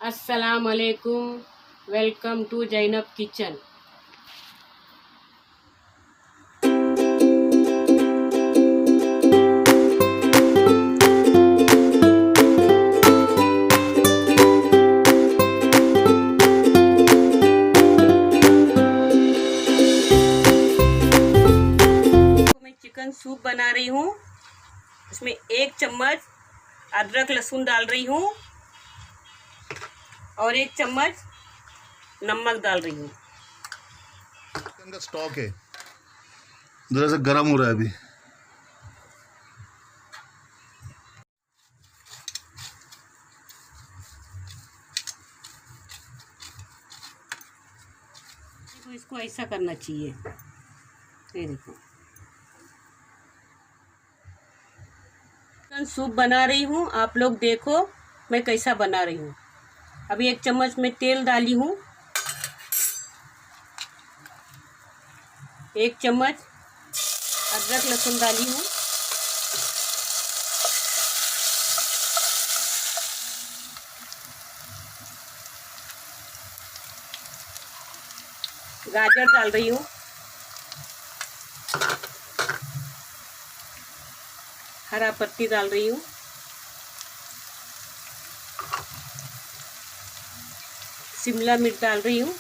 अस्सलाम वालेकुम। Welcome to Zainab kitchen. मैं चिकन सूप बना रही हूँ। इसमें 1 चम्मच अदरक लहसुन डाल रही हूँ और 1 चम्मच नमक डाल रही हूँ। चिकन का स्टॉक है, जरा सा गर्म हो रहा है अभी। तो इसको ऐसा करना चाहिए। ये देखो, चिकन सूप बना रही हूँ। आप लोग देखो मैं कैसा बना रही हूँ। अभी 1 चम्मच में तेल डाली हूँ, 1 चम्मच अदरक लहसुन डाली हूँ, गाजर डाल रही हूँ, हरा पत्ती डाल रही हूँ, शिमला मिर्च डाल रही हूँ,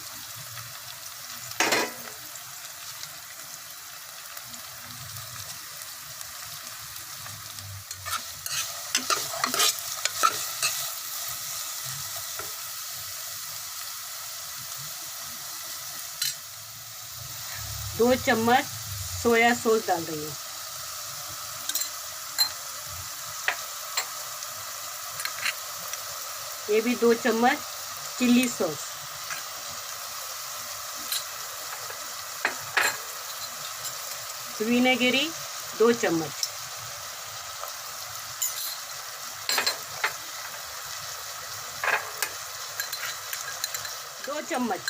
दो चम्मच सोया सॉस डाल रही हूँ, ये भी 2 चम्मच चिल्ली सॉस, विनेगरी 2 चम्मच, दो चम्मच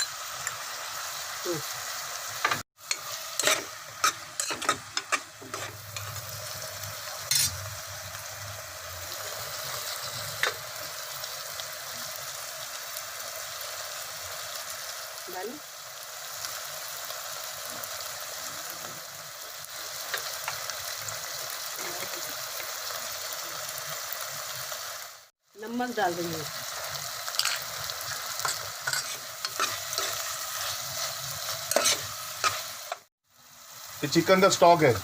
डाली। नमक डाल रही हूँ, ये चिकन का स्टॉक है।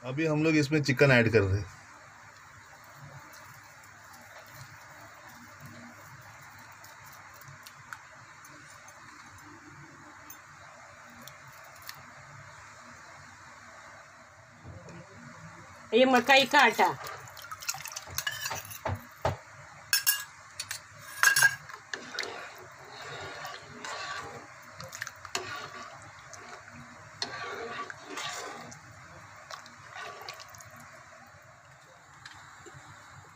अभी हम लोग इसमें चिकन ऐड कर रहे हैं। ये मकई का आटा,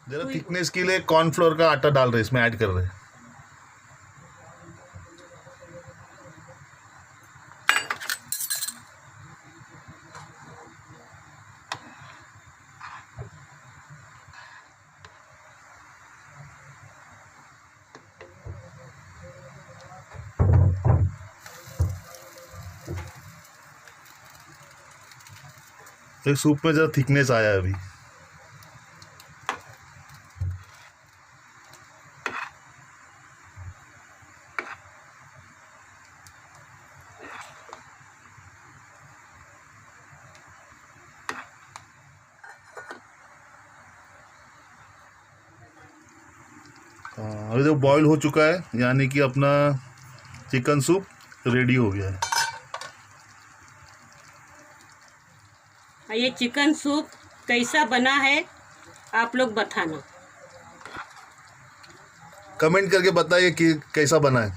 जरा थिकनेस के लिए कॉर्नफ्लोर का आटा डाल रहे हैं, इसमें ऐड कर रहे हैं। तो सूप में जरा थिकनेस आया है अभी। अभी तो बॉईल हो चुका है, यानी कि अपना चिकन सूप रेडी हो गया है। ये चिकन सूप कैसा बना है आप लोग बताना। कमेंट करके बताइए कि कैसा बना है।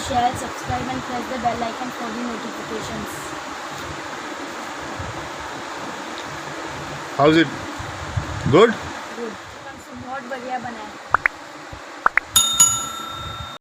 share, subscribe and press the bell icon for the notifications. How is it good? Good, chicken soup बहुत बढ़िया बना है।